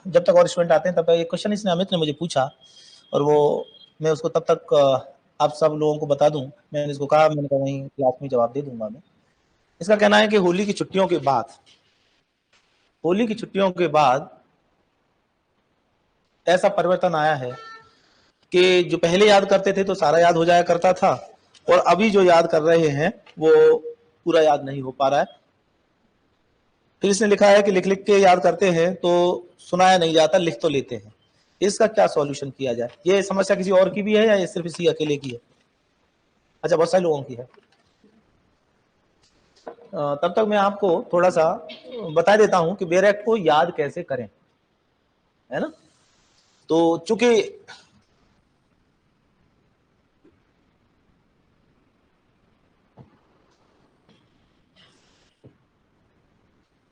जब तक और स्टूडेंट आते हैं तब तक एक क्वेश्चन इसने अमित ने मुझे पूछा और वो मैं उसको तब तक आप सब लोगों को बता दूं। मैंने इसको कहा, मैंने कहा वहीं क्लास में जवाब दे दूंगा मैं। इसका कहना है कि होली की छुट्टियों के बाद ऐसा परिवर्तन आया है कि जो पहले याद करते थे तो सारा याद हो जाया करता था, और अभी जो याद कर रहे हैं वो पूरा याद नहीं हो पा रहा है। फिर इसने लिखा है कि लिख लिख के याद करते हैं तो सुनाया नहीं जाता, लिख तो लेते हैं। इसका क्या सॉल्यूशन किया जाए? ये समस्या किसी और की भी है या ये सिर्फ इसी अकेले की है? अच्छा, बहुत सारे लोगों की है। तब तक मैं आपको थोड़ा सा बता देता हूं कि बेयर एक्ट को याद कैसे करें, है ना। तो चूंकि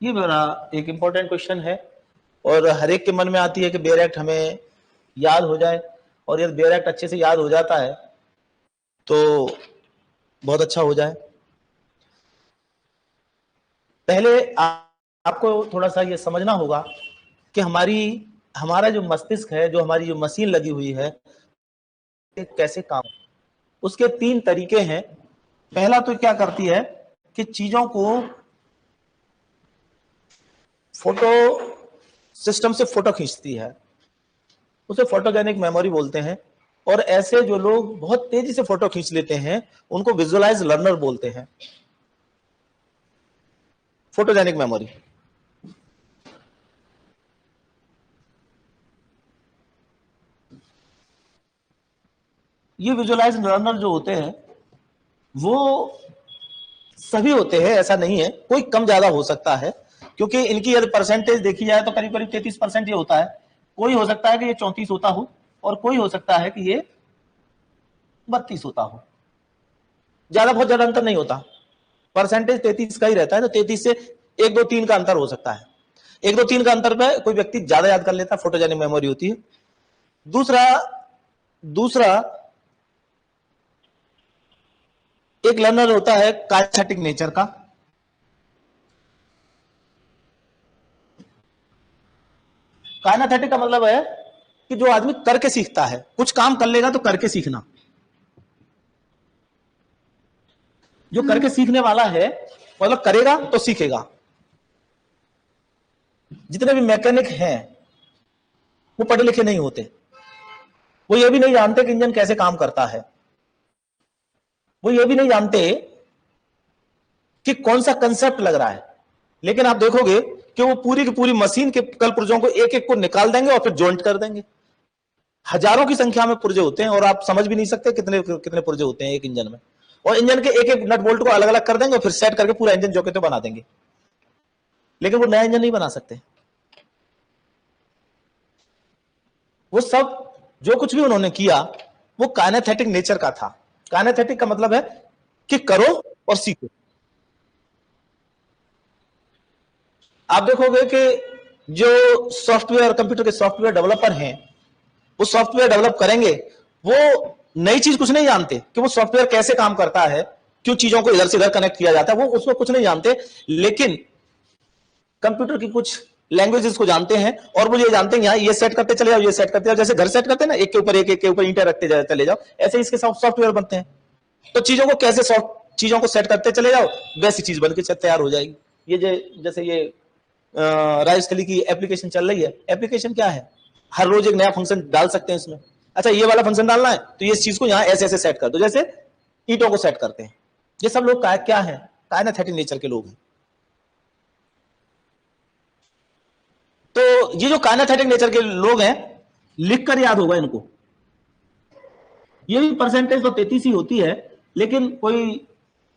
ये मेरा एक इंपॉर्टेंट क्वेश्चन है और हर एक के मन में आती है कि बेयर एक्ट हमें याद हो जाए, और यदि बेयर एक्ट अच्छे से याद हो जाता है तो बहुत अच्छा हो जाए। पहले आपको थोड़ा सा ये समझना होगा कि हमारा जो मस्तिष्क है, जो हमारी जो मशीन लगी हुई है, कैसे काम, उसके 3 तरीके हैं। पहला तो क्या करती है कि चीजों को फोटो सिस्टम से फोटो खींचती है, उसे फोटोजेनिक मेमोरी बोलते हैं। और ऐसे जो लोग बहुत तेजी से फोटो खींच लेते हैं उनको विजुअलाइज लर्नर बोलते हैं। फोटोजेनिक मेमोरी, ये विजुअलाइज लर्नर जो होते हैं वो सभी होते हैं, ऐसा नहीं है, कोई कम ज्यादा हो सकता है, क्योंकि इनकी यदि परसेंटेज देखी जाए तो करीब करीब 33% ये होता है। कोई हो सकता है कि ये 34 होता हो और कोई हो सकता है कि ये 32 होता हो, बहुत ज्यादा अंतर नहीं होता। परसेंटेज 33 का ही रहता है, तो 33 से 1 2 3 का अंतर हो सकता है। 1 2 3 का अंतर पे कोई व्यक्ति ज्यादा याद कर लेता है, फोटोजेनिक मेमोरी होती है। दूसरा दूसरा एक लर्नर होता है काइनेस्थेटिक नेचर का। काइनेस्थेटिक का मतलब है कि जो आदमी करके सीखता है, कुछ काम कर लेगा तो करके सीखना। जो करके सीखने वाला है मतलब करेगा तो सीखेगा। जितने भी मैकेनिक हैं वो पढ़े लिखे नहीं होते, वो ये भी नहीं जानते कि इंजन कैसे काम करता है, वो ये भी नहीं जानते कि कौन सा कंसेप्ट लग रहा है। लेकिन आप देखोगे कि वो पूरी की पूरी मशीन के कल पुर्जों को एक एक को निकाल देंगे और फिर जॉइंट कर देंगे। हजारों की संख्या में पुर्जे होते हैं और आप समझ भी नहीं सकते कितने कितने पुर्जे होते हैं एक इंजन में, और इंजन के एक एक नट बोल्ट को अलग अलग कर देंगे और फिर सेट करके पूरा इंजन जो कहते बना देंगे, लेकिन वो नया इंजन नहीं बना सकते। वो सब जो कुछ भी उन्होंने किया वो काइनेस्थेटिक नेचर का था। काइनेस्थेटिक का मतलब है कि करो और सीखो। आप देखोगे कि जो सॉफ्टवेयर, कंप्यूटर के सॉफ्टवेयर डेवलपर हैं, वो सॉफ्टवेयर डेवलप करेंगे, वो नई चीज कुछ नहीं जानते कि वो सॉफ्टवेयर कैसे काम करता है, क्यों चीजों को इधर से इधर कनेक्ट किया जाता है, वो उसको कुछ नहीं जानते। लेकिन कंप्यूटर की कुछ लैंग्वेजेस को जानते हैं और वो ये जानते हैं यहाँ ये सेट करते चले जाओ, ये सेट करते जाओ। जैसे घर सेट करते हैं ना, एक के ऊपर एक के ऊपर ईंटें रखते चले जाओ, ऐसे इसके सॉफ्टवेयर बनते हैं। तो चीजों को सेट करते चले जाओ, वैसी चीज बनकर तैयार हो जाएगी। ये जैसे ये राइस खली की एप्लीकेशन चल रही है। एप्लीकेशन क्या है? हर रोज एक नया फंक्शन डाल सकते हैं इसमें। अच्छा, ये वाला फंक्शन डालना है तो ये चीज को यहाँ ऐसे ऐसे सेट कर दो, जैसे ईंटों को सेट करते हैं। ये सब लोग क्या है? काइनेस्थेटिक नेचर के लोग हैं। तो ये जो काइनेस्थेटिक नेचर के लोग हैं, लिखकर याद होगा इनको। ये भी परसेंटेज तो 33 ही होती है, लेकिन कोई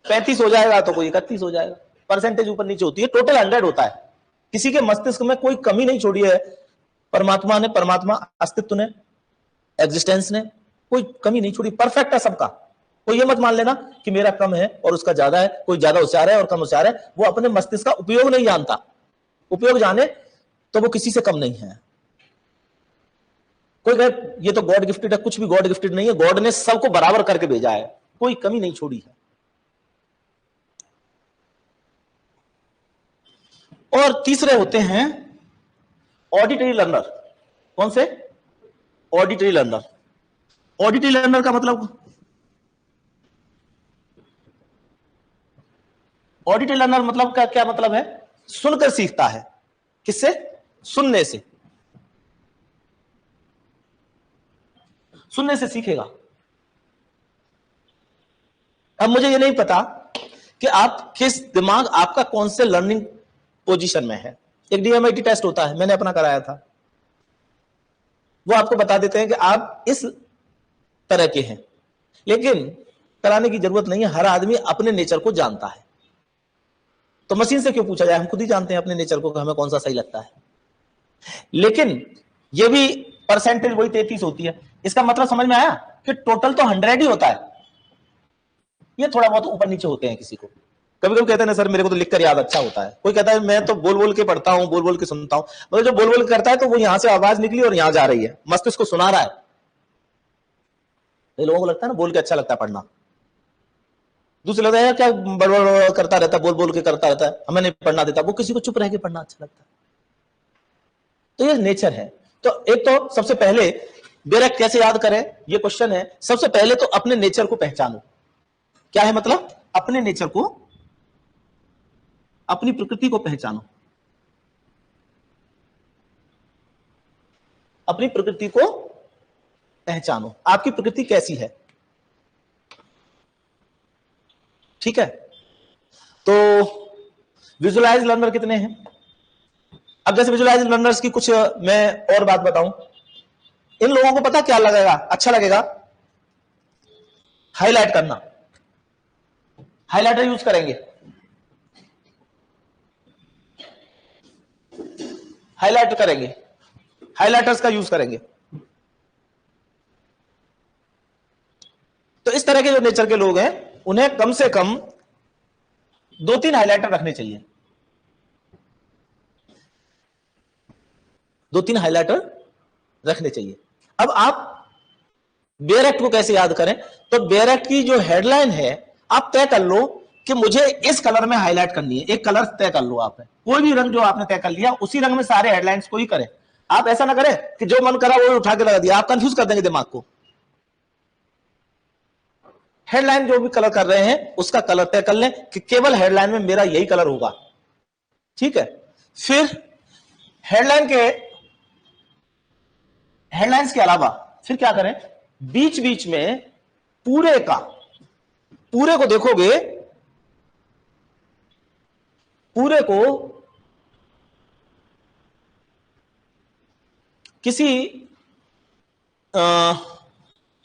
35 हो जाएगा तो कोई 31 हो जाएगा। परसेंटेज ऊपर नीचे होती है, टोटल 100 होता है। किसी के मस्तिष्क में कोई कमी नहीं छोड़ी है परमात्मा अस्तित्व ने, एग्जिस्टेंस ने कोई कमी नहीं छोड़ी, परफेक्ट है सबका। कोई ये मत मान लेना कि मेरा कम है और उसका ज्यादा है, कोई ज्यादा होशियार है और कम होशियार है। वो अपने मस्तिष्क का उपयोग नहीं जानता। उपयोग जाने तो वो किसी से कम नहीं है। कोई कहे ये तो गॉड गिफ्टेड है, कुछ भी गॉड गिफ्टेड नहीं है। गॉड ने सबको बराबर करके भेजा है, कोई कमी नहीं छोड़ी है। और तीसरे होते हैं ऑडिटरी लर्नर। कौन से? Auditory learner. ऑडिटरी लर्नर का मतलब, ऑडिटरी लर्नर मतलब का क्या मतलब है? सुनकर सीखता है। किससे? सुनने से। सुनने से सीखेगा। अब मुझे ये नहीं पता कि आप किस दिमाग आपका कौन से लर्निंग पोजीशन में है। एक डीएमआईटी टेस्ट होता है, मैंने अपना कराया था, वो आपको बता देते हैं कि आप इस तरह के हैं, लेकिन कराने की जरूरत नहीं है। हर आदमी अपने नेचर को जानता है, तो मशीन से क्यों पूछा जाए? हम खुद ही जानते हैं अपने नेचर को कि हमें कौन सा सही लगता है। लेकिन ये भी परसेंटेज वही 33 होती है। इसका मतलब समझ में आया कि टोटल तो 100 ही होता है, ये थोड़ा बहुत ऊपर नीचे होते हैं किसी को। कभी कभी कहते हैं ना सर मेरे को तो लिखकर याद अच्छा होता है, कोई कहता है मैं तो बोल बोल के पढ़ता हूं, बोल बोल के सुनता हूं। मतलब जो बोल बोल के करता है तो वो यहां से आवाज निकली और यहां जा रही है, मस्तिष्क को सुना रहा है। लोगों को लगता है ना बोल के अच्छा लगता है पढ़ना, दूसरे लगता है क्या बड़बड़ करता रहता है, बोल बोल के करता रहता है, हमें नहीं पढ़ना देता। वो किसी को चुप रह के पढ़ना अच्छा लगता है। तो ये नेचर है। तो एक तो सबसे पहले डायरेक्ट कैसे याद करें, ये क्वेश्चन है। सबसे पहले तो अपने नेचर को पहचानो। क्या है मतलब? अपने नेचर को, अपनी प्रकृति को पहचानो। अपनी प्रकृति को पहचानो, आपकी प्रकृति कैसी है। ठीक है, तो विजुअलाइज लर्नर कितने हैं? अब जैसे विजुअलाइज लर्नर्स की कुछ मैं और बात बताऊं, इन लोगों को पता क्या लगेगा, अच्छा लगेगा? हाईलाइट करना। हाइलाइटर यूज करेंगे, हाइलाइट करेंगे, हाइलाइटर्स का यूज करेंगे। तो इस तरह के जो नेचर के लोग हैं उन्हें कम से कम 2-3 हाइलाइटर रखने चाहिए। 2-3 हाइलाइटर रखने चाहिए। अब आप बेयर एक्ट को कैसे याद करें? तो बेयर एक्ट की जो हेडलाइन है आप तय कर लो कि मुझे इस कलर में हाईलाइट करनी है। एक कलर तय कर लो आपने, कोई भी रंग जो आपने तय कर लिया उसी रंग में सारे हेडलाइंस को ही करें। आप ऐसा ना करें कि जो मन करा वो उठा के लगा दिया, आप कंफ्यूज कर देंगे दिमाग को। हेडलाइन जो भी कलर कर रहे हैं उसका कलर तय कर लें कि केवल हेडलाइन में मेरा यही कलर होगा। ठीक है, फिर हेडलाइंस के अलावा फिर क्या करें? बीच बीच में पूरे को देखोगे, पूरे को किसी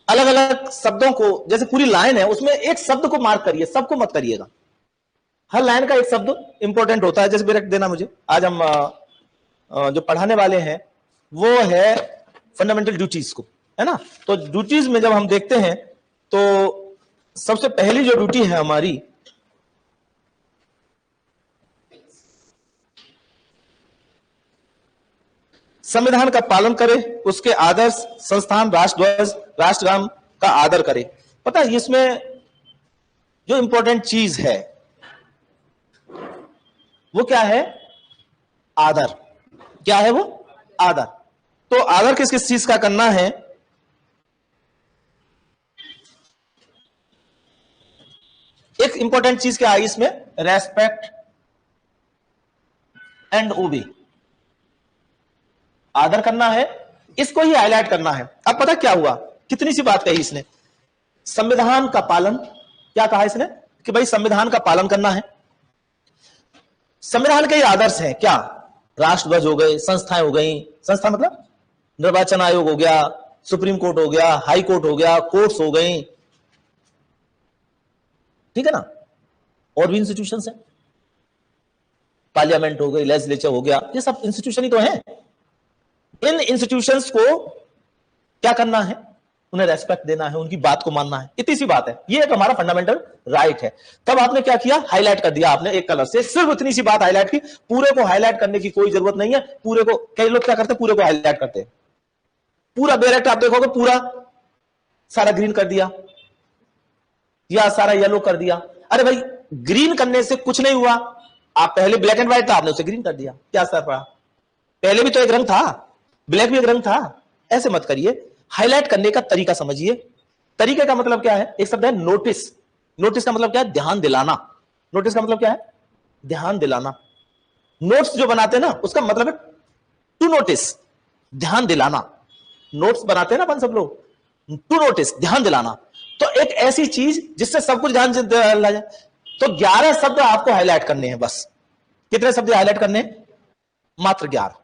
अलग अलग शब्दों को, जैसे पूरी लाइन है उसमें एक शब्द को मार्क करिए, सबको मत करिएगा। हर लाइन का एक शब्द इंपॉर्टेंट होता है। जैसे ब्रेक देना मुझे, आज हम जो पढ़ाने वाले हैं वो है फंडामेंटल ड्यूटीज को, है ना। तो ड्यूटीज में जब हम देखते हैं तो सबसे पहली जो ड्यूटी है हमारी, संविधान का पालन करे, उसके आदर्श, संस्थान, राष्ट्रध्वज, राष्ट्रगान का आदर करे। पता है इसमें जो इंपॉर्टेंट चीज है वो क्या है? आदर। क्या है वो? आदर। तो आदर किस किस चीज का करना है? एक इंपॉर्टेंट चीज क्या है इसमें? रेस्पेक्ट एंड ओबे। आदर करना है, इसको ही हाईलाइट करना है। अब पता क्या हुआ, कितनी सी बात कही इसने? संविधान का पालन। क्या कहा इसने? कि भाई संविधान का पालन करना है। संविधान के ये आदर्श हैं क्या? राष्ट्रध्वज हो गए, संस्थाएं हो गई। संस्था मतलब निर्वाचन आयोग हो गया, सुप्रीम कोर्ट हो गया, हाई कोर्ट हो गया, कोर्ट्स हो गई, ठीक है ना। और भी इंस्टीट्यूशंस हैं, पार्लियामेंट हो गई, लेजिस्लेचर हो गया, ये सब इंस्टीट्यूशन ही तो हैं। इन इंस्टीट्यूशंस को क्या करना है? उन्हें रेस्पेक्ट देना है, उनकी बात को मानना है। इतनी सी बात है, ये एक हमारा फंडामेंटल राइट है। तब आपने क्या किया? हाईलाइट कर दिया आपने एक कलर से, सिर्फ इतनी सी बात हाईलाइट की। पूरे को हाईलाइट करने की कोई जरूरत नहीं है। पूरे को, कई लोग क्या करते हैं, पूरे को हाईलाइट करते हैं। पूरा डायरेक्ट आप देखोगे पूरा सारा ग्रीन कर दिया या सारा येलो कर दिया। अरे भाई ग्रीन करने से कुछ नहीं हुआ, आप पहले ब्लैक एंड व्हाइट था, आपने उसे ग्रीन कर दिया, क्या असर पड़ा? पहले भी तो एक रंग था, ब्लैक भी एक रंग था। ऐसे मत करिए, हाईलाइट करने का तरीका समझिए। तरीके का मतलब क्या है? एक शब्द है नोटिस। नोटिस का मतलब क्या है? ध्यान दिलाना। नोटिस का मतलब क्या है? ध्यान दिलाना। नोट्स जो बनाते हैं ना, उसका मतलब है टू नोटिस, ध्यान दिलाना। नोट्स बनाते हैं ना अपन सब लोग, टू नोटिस, ध्यान दिलाना। तो एक ऐसी चीज जिससे सब कुछ ध्यान दिला जाए। तो 11 शब्द आपको हाईलाइट करने हैं बस। कितने शब्द हाईलाइट करने हैं? मात्र 11।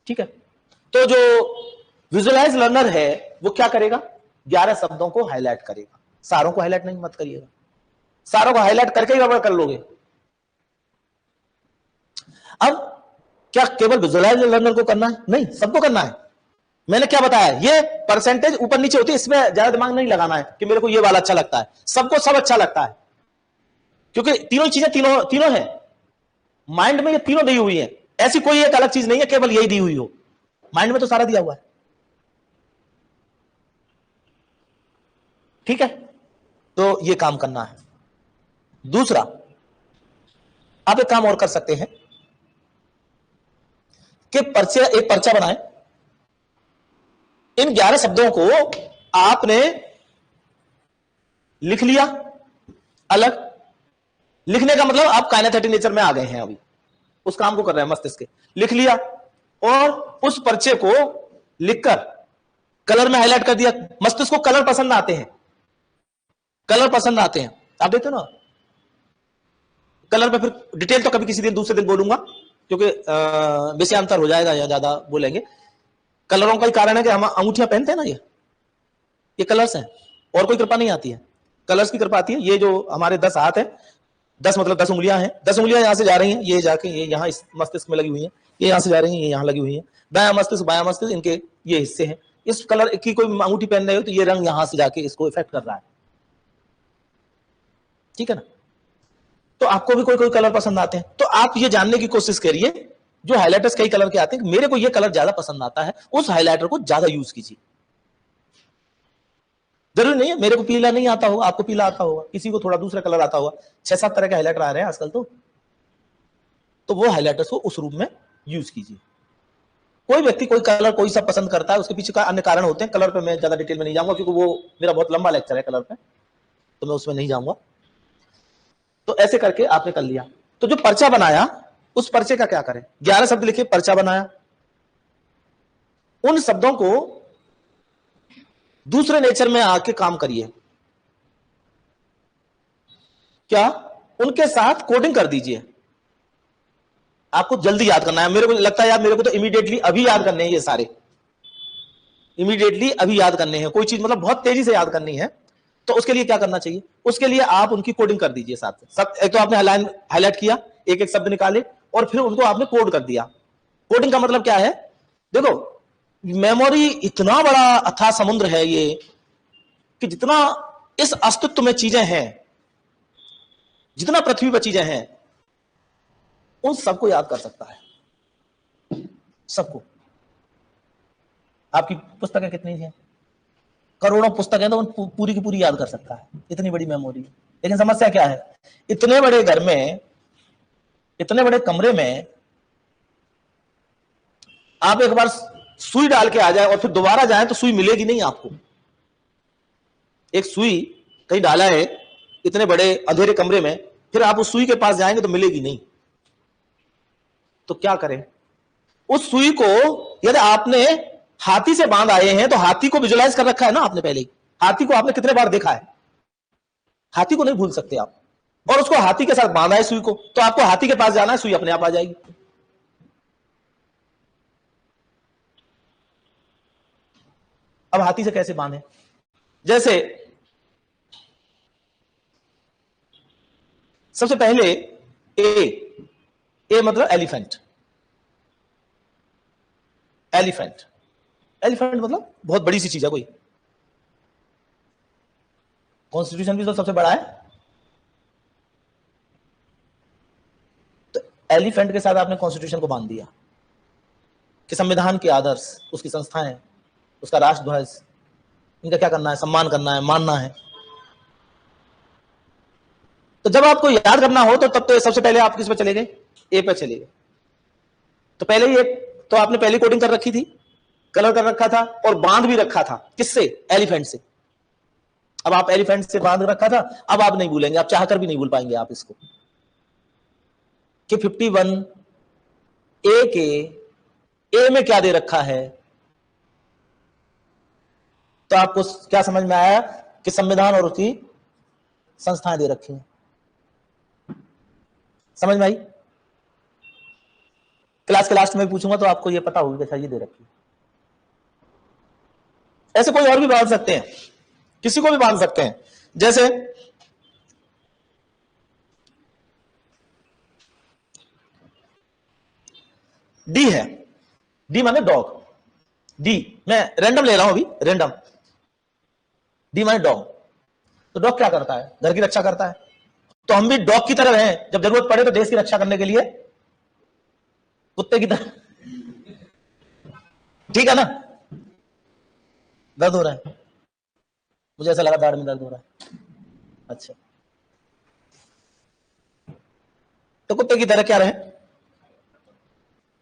ठीक है। तो जो विजुअलाइज लर्नर है वो क्या करेगा? 11 शब्दों को हाईलाइट करेगा। सारों को हाईलाइट नहीं मत करिएगा, सारों को हाईलाइट करके ही गड़बड़ कर लोगे। अब क्या केवल विजुअलाइज लर्नर को करना है? नहीं, सबको करना है। मैंने क्या बताया, ये परसेंटेज ऊपर नीचे होती है, इसमें ज्यादा दिमाग नहीं लगाना है कि मेरे को ये वाला अच्छा लगता है। सबको सब अच्छा लगता है, क्योंकि तीनों चीजें तीनों तीनों है माइंड में, ये तीनों दी हुई है। ऐसी कोई एक अलग चीज नहीं है केवल यही दी हुई हो, माइंड में तो सारा दिया हुआ है। ठीक है, तो ये काम करना है। दूसरा, आप एक काम और कर सकते हैं कि पर्चे, एक पर्चा बनाएं। इन 11 शब्दों को आपने लिख लिया अलग। लिखने का मतलब आप काइनेथेटिक नेचर में आ गए हैं, अभी उस काम को कर रहे हैं मस्तिष्क के। लिख लिया और उस पर्चे को लिखकर कलर में हाईलाइट कर दिया। मस्तिष्क को कलर पसंद आते हैं, कलर पसंद आते हैं, आप देखते हो ना कलर पे। फिर डिटेल तो कभी किसी दिन दूसरे दिन बोलूंगा, क्योंकि विषयांतर हो जाएगा या ज्यादा बोलेंगे। कलरों का ही कारण है कि हम अंगूठियां पहनते हैं ना, ये कलर्स हैं, और कोई कृपा नहीं आती है, कलर्स की कृपा आती है। ये जो हमारे 10 हाथ है, 10 मतलब 10 उंगलियां हैं, 10 उंगलियां यहां से जा रही हैं, ये जाके ये यहां इस मस्तिष्क में लगी हुई हैं, ये यहां से जा रही हैं, ये यहां लगी हुई हैं। दायां मस्तिष्क बायां मस्तिष्क, इनके ये हिस्से हैं। इस कलर की कोई अंगूठी पहन रहे हो तो ये रंग यहां से जाके इसको इफेक्ट कर रहा है। ठीक है ना? तो आपको भी कोई कोई कलर पसंद आते हैं, तो आप ये जानने की कोशिश करिए, जो हाइलाइटर्स कई कलर के आते हैं, मेरे को ये कलर ज्यादा पसंद आता है, उस हाइलाइटर को ज्यादा यूज कीजिए। जरूरी नहीं है मेरे को पीला नहीं आता होगा, आपको पीला आता होगा, किसी को थोड़ा दूसरा कलर आता होगा। 6-7 तरह के हाइलाइटर आ रहे हैं आजकल तो वो हाइलाइटर्स को उस रूप में यूज कीजिए। कोई व्यक्ति कोई कलर कोई सा पसंद करता है, उसके पीछे का अन्य कारण होते हैं। कलर पे मैं ज्यादा डिटेल में नहीं जाऊंगा, क्योंकि वो मेरा बहुत लंबा लेक्चर है कलर पे, तो मैं उसमें नहीं जाऊंगा। तो ऐसे करके आपने कर लिया। तो जो पर्चा बनाया, उस पर्चे का क्या करें? 11 शब्द लिखे, पर्चा बनाया। उन शब्दों को दूसरे नेचर में आके काम करिए। क्या? उनके साथ कोडिंग कर दीजिए। आपको जल्दी याद करना है, मेरे को लगता है यार, मेरे को तो इमीडिएटली अभी याद करने हैं ये सारे, इमीडिएटली अभी याद करने हैं। कोई चीज मतलब बहुत तेजी से याद करनी है, तो उसके लिए क्या करना चाहिए? उसके लिए आप उनकी कोडिंग कर दीजिए साथ सब। एक तो आपने हाईलाइट किया, एक एक शब्द निकाले, और फिर उनको आपने कोड कर दिया। कोडिंग का मतलब क्या है? देखो, मेमोरी इतना बड़ा अथाह समुद्र है ये, कि जितना इस अस्तित्व में चीजें हैं, जितना पृथ्वी पर चीजें हैं, उन सबको याद कर सकता है, सबको। आपकी पुस्तकें कितनी हैं? करोड़ों पुस्तकें, तो उन पूरी की पूरी याद कर सकता है, इतनी बड़ी मेमोरी। लेकिन समस्या क्या है? इतने बड़े घर में, इतने बड़े कमरे में आप एक बार सुई डाल के आ जाए और फिर दोबारा जाए तो सुई मिलेगी नहीं आपको। एक सुई कहीं डाला है इतने बड़े अंधेरे कमरे में, फिर आप उस सुई के पास जाएंगे तो मिलेगी नहीं। तो क्या करें? उस सुई को यदि आपने हाथी से बांध आए हैं, तो हाथी को विजुलाइज कर रखा है ना आपने पहले ही। हाथी को आपने कितने बार देखा है? हाथी को नहीं भूल सकते आप। और उसको हाथी के साथ बांधा है सुई को, तो आपको हाथी के पास जाना है, सुई अपने आप आ जाएगी। अब हाथी से कैसे बांधे? जैसे सबसे पहले ए मतलब एलिफेंट। एलिफेंट, एलिफेंट मतलब बहुत बड़ी सी चीज है कोई। कॉन्स्टिट्यूशन भी तो सबसे बड़ा है। तो एलिफेंट के साथ आपने कॉन्स्टिट्यूशन को बांध दिया कि संविधान के आदर्श, उसकी संस्थाएं, उसका राष्ट्रध्वज, इनका क्या करना है? सम्मान करना है, मानना है। तो जब आपको याद करना हो तब तो सबसे पहले आप किस पे चले गए, ए पे चले गए। तो पहले ही एक तो आपने पहली कोडिंग कर रखी थी, कलर कर रखा था और बांध भी रखा था, किससे, एलिफेंट से। अब आप एलिफेंट से बांध रखा था, अब आप नहीं भूलेंगे, आप चाहकर भी नहीं भूल पाएंगे आप इसको, कि 51 ए के ए में क्या दे रखा है। तो आपको क्या समझ में आया कि संविधान और उसकी संस्थाएं दे रखी हैं, समझ में आई। क्लास के लास्ट में पूछूंगा तो आपको ये पता होगा कि अच्छा ये दे रखी है। ऐसे कोई और भी बांध सकते हैं, किसी को भी बांध सकते हैं। जैसे डी है, डी माने डॉग, डी मैं रैंडम ले रहा हूं अभी, रैंडम। डी माने डॉग, तो डॉग क्या करता है, घर की रक्षा करता है। तो हम भी डॉग की तरह हैं, जब जरूरत पड़े तो देश की रक्षा करने के लिए कुत्ते की तरह, ठीक है ना। दर्द हो रहा है, मुझे ऐसा लगा दाढ़ में दर्द हो रहा है, अच्छा। तो कुत्ते की तरह क्या रहे,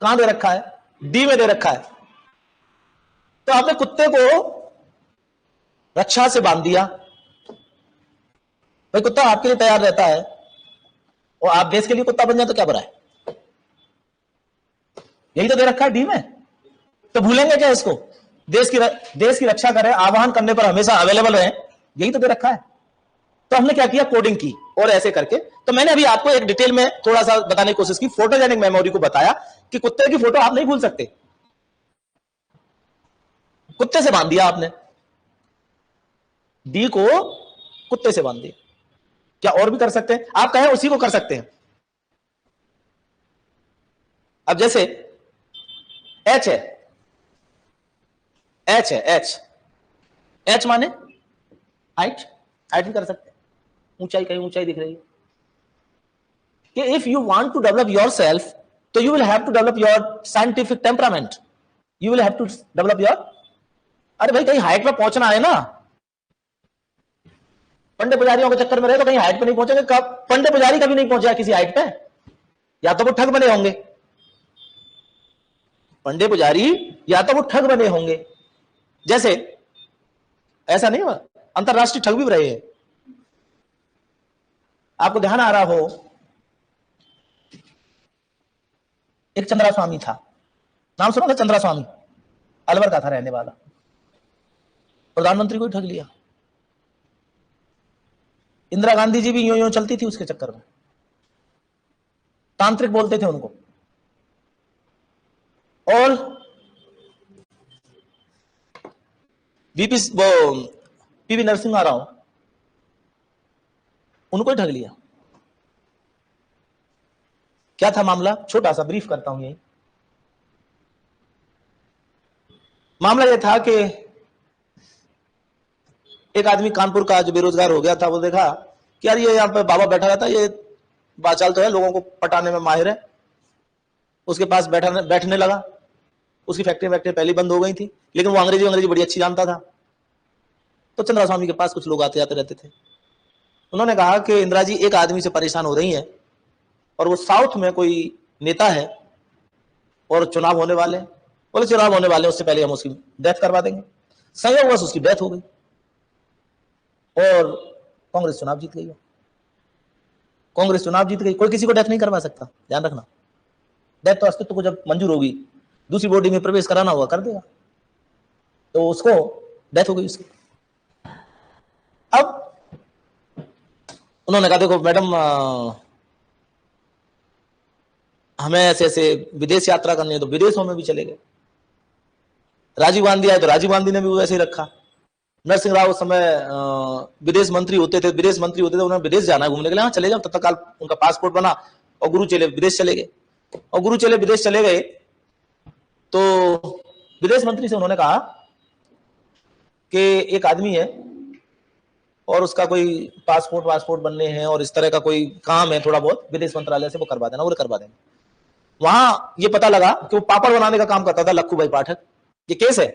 कहां दे रखा है, डी में दे रखा है। तो आपने कुत्ते को रक्षा से बांध दिया, भाई कुत्ता आपके लिए तैयार रहता है, और आप देश के लिए कुत्ता बन जाए तो क्या बुरा है, यही तो दे रखा है डी में। तो भूलेंगे क्या इसको, देश की रक्षा करें, आह्वान करने पर हमेशा अवेलेबल रहे, यही तो दे रखा है। तो हमने क्या किया, कोडिंग की, और ऐसे करके। तो मैंने अभी आपको एक डिटेल में थोड़ा सा बताने की कोशिश की, फोटोजेनिक मेमोरी को बताया कि कुत्ते की फोटो आप नहीं भूल सकते, कुत्ते से बांध दिया आपने, डी को कुत्ते से बांध दिया। क्या और भी कर सकते हैं, आप कहें उसी को कर सकते हैं। अब जैसे एच है, एच है, एच, एच माने हाइट, हाइट भी कर सकते हैं, ऊंचाई, कहीं ऊंचाई दिख रही है कि if you want to develop yourself तो you will have to develop your scientific temperament, you will have to develop your, अरे भाई कहीं हाइट पे पहुंचना है ना, पंडे पुजारियों के चक्कर में रहे तो कहीं हाइट पे नहीं पहुंचेंगे। कब पंडे पुजारी कभी नहीं पहुंचा किसी हाइट पे, या तो वो ठग बने होंगे, पंडे पुजारी या तो वो ठग बने होंगे। जैसे ऐसा नहीं हुआ, अंतरराष्ट्रीय ठग भी रहे हैं। आपको ध्यान आ रहा हो, एक चंद्रा स्वामी था, नाम सुना था, चंद्रा स्वामी, अलवर का था रहने वाला, प्रधानमंत्री को ही ठग लिया। इंदिरा गांधी जी भी यूं यूं चलती थी उसके चक्कर में, तांत्रिक बोलते थे उनको। और पीवी नरसिम्हा राव, उनको ही ठग लिया। क्या था मामला, छोटा सा ब्रीफ करता हूं। यही मामला यह था कि एक आदमी कानपुर का जो बेरोजगार हो गया था, वो देखा कि यार ये यहाँ पे बाबा बैठा रहता, ये बाचाल तो है, लोगों को पटाने में माहिर है, उसके पास बैठने लगा। उसकी फैक्ट्री पहले बंद हो गई थी, लेकिन वो अंग्रेजी बड़ी अच्छी जानता था। तो चंद्रा स्वामी के पास कुछ लोग आते जाते रहते थे। उन्होंने कहा कि इंदिरा जी एक आदमी से परेशान हो रही हैं, और वो साउथ में कोई नेता है और चुनाव होने वाले हैं। बोले चुनाव होने वाले, उससे पहले हम उसकी डेथ करवा देंगे। संयोगवश उसकी डेथ हो गई और कांग्रेस चुनाव जीत गई। कांग्रेस चुनाव जीत गई, कोई किसी को डेथ नहीं करवा सकता, ध्यान रखना। डेथ तो अस्तित्व को जब मंजूर होगी, दूसरी बॉडी में प्रवेश कराना होगा, कर देगा। तो उसको डेथ हो गई उसकी। अब उन्होंने कहा देखो मैडम, हमें ऐसे ऐसे विदेश यात्रा करनी है, तो विदेशों में भी चले गए। राजीव गांधी आए तो राजीव गांधी ने भी वैसे ही रखा। नरसिंह राव उस समय विदेश मंत्री होते थे, उन्होंने विदेश जाना है घूमने के लिए, हाँ चले जाओ। तत्काल उनका पासपोर्ट बना और गुरु चले विदेश चले गए। और गुरु चले विदेश चले गए तो विदेश मंत्री से उन्होंने कहा कि एक आदमी है और उसका कोई पासपोर्ट बनने हैं और इस तरह का कोई काम है थोड़ा बहुत, विदेश मंत्रालय से वो करवा देना, वो करवा देना। वहां ये पता लगा कि वो पापड़ बनाने का काम करता था, लक्खू भाई पाठक। ये केस है,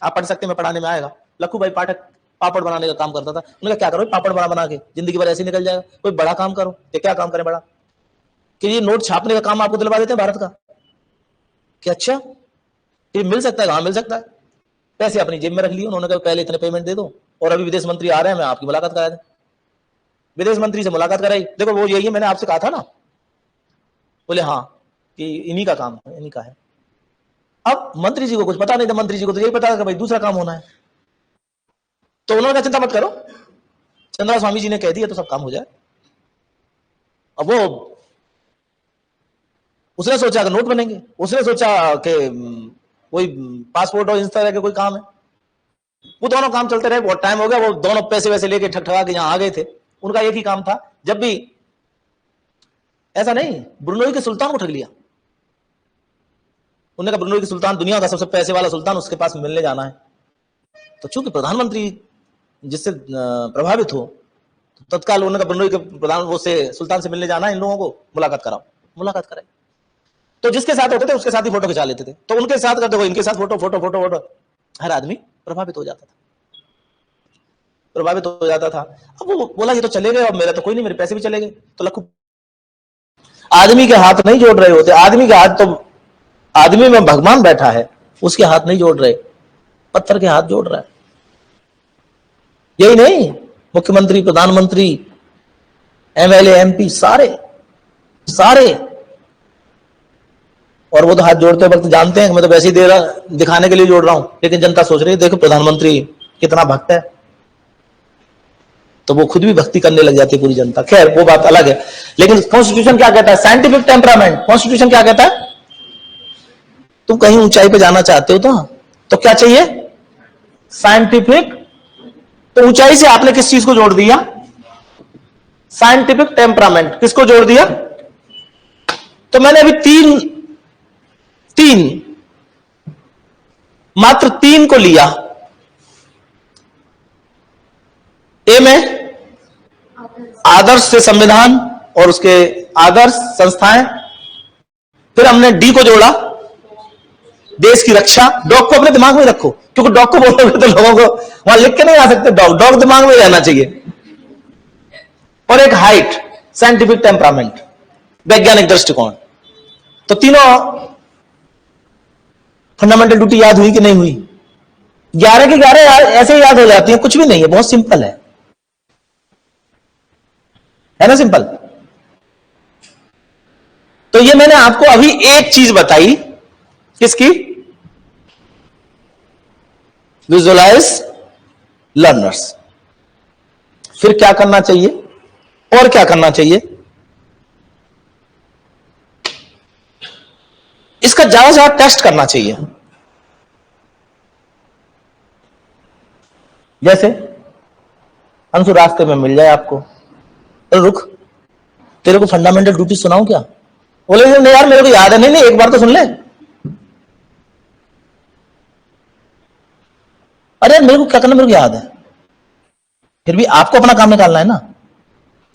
आप पढ़ सकते हैं, मैं पढ़ाने में आएगा। लक्खू भाई पाठक पापड़ बनाने का काम करता था। उन्होंने कहा क्या करो, पापड़ बना बना के जिंदगी भर ऐसे निकल जाएगा, कोई बड़ा काम करो। ये क्या काम करें बड़ा, कि ये नोट छापने का काम आपको दिलवा देते हैं भारत का, कि अच्छा ये मिल सकता है, कहां मिल सकता है, पैसे अपनी जेब में रख लिए। उन्होंने कहा पहले इतने पेमेंट दे दो, और अभी विदेश मंत्री आ रहे हैं, मैं आपकी मुलाकात करा दें। विदेश मंत्री से मुलाकात कराई, देखो वो यही है, मैंने आपसे कहा था ना, बोले हाँ कि इन्हीं का काम है, इन्हीं का है। अब मंत्री जी को कुछ पता नहीं था, मंत्री जी को तो यही पता था कि भाई दूसरा काम होना है। तो उन्होंने कहा चिंता मत करो, चंद्रा स्वामी जी ने कह दिया तो सब काम हो जाए। अब वो उसने सोचा कि नोट बनेंगे, उसने सोचा कि कोई पासपोर्ट और इस तरह के कोई काम है। वो दोनों काम चलते रहे, बहुत टाइम हो गया, वो दोनों पैसे वैसे लेके ठगठगा के यहाँ आ गए थे। उनका एक ही काम था, जब भी ऐसा नहीं, ब्रुनोई के सुल्तान को ठग लिया। उन्होंने कहा ब्रुनोई के सुल्तान दुनिया का सबसे पैसे वाला सुल्तान, उसके पास मिलने जाना है। तो चूंकि प्रधानमंत्री जिससे प्रभावित हो, तो तत्काल उन्होंने कहा ब्रुनोई के प्रधान वो से सुल्तान से मिलने जाना है, इन लोगों को मुलाकात कराओ। मुलाकात कराई, तो जिसके साथ होते थे उसके साथ ही फोटो खिंचा लेते थे। तो उनके साथ करते, इनके साथ फोटो फोटो फोटो फोटो, हर आदमी प्रभावित हो जाता था, प्रभावित हो जाता था। अब वो बोला ये तो चले गए, अब मेरा तो कोई नहीं, मेरे पैसे भी चले गए। तो लखू आदमी के हाथ नहीं जोड़ रहे होते, आदमी के हाथ तो, आदमी में भगवान बैठा है, उसके हाथ नहीं जोड़ रहे, पत्थर के हाथ जोड़ रहा है। यही नहीं, मुख्यमंत्री, प्रधानमंत्री, एमएलए, एमपी, सारे सारे, और वो तो हाथ जोड़ते वक्त जानते हैं कि मैं तो वैसे ही दे रहा, दिखाने के लिए जोड़ रहा हूं, लेकिन जनता सोच रही है देखो प्रधानमंत्री कितना भक्त है, तो वो खुद भी भक्ति करने लग जाती है पूरी जनता। खैर वो बात अलग है। लेकिन कॉन्स्टिट्यूशन क्या कहता है, साइंटिफिक टेम्परामेंट, कॉन्स्टिट्यूशन क्या कहता है, तुम कहीं ऊंचाई पे जाना चाहते हो तो क्या चाहिए, साइंटिफिक। तो ऊंचाई से आपने किस चीज को जोड़ दिया, साइंटिफिक टेम्परामेंट। किसको जोड़ दिया, तो मैंने अभी मात्र तीन को लिया। ए में आदर्श से संविधान और उसके आदर्श संस्थाएं, फिर हमने डी को जोड़ा, देश की रक्षा। डॉग को अपने दिमाग में रखो, क्योंकि डॉग को बोलोगे तो लोगों को वहां लिख के नहीं आ सकते, डॉग दिमाग में रहना चाहिए। और एक हाइट, साइंटिफिक टेम्परामेंट, वैज्ञानिक दृष्टिकोण। तो तीनों फंडामेंटल ड्यूटी याद हुई कि नहीं हुई, 11 की 11 ऐसे ही याद हो जाती है, कुछ भी नहीं है, बहुत सिंपल है ना, सिंपल। तो ये मैंने आपको अभी एक चीज बताई, किसकी, विजुअलाइज लर्नर्स। फिर क्या करना चाहिए, और क्या करना चाहिए, इसका ज्यादा से ज्यादा टेस्ट करना चाहिए। जैसे अंशु रास्ते में मिल जाए आपको, तो रुक तेरे को फंडामेंटल ड्यूटी सुनाऊं क्या, बोले नहीं यार मेरे को याद है, नहीं एक बार तो सुन ले। अरे मेरे को क्या करना, मेरे को याद है, फिर भी आपको अपना काम निकालना है ना,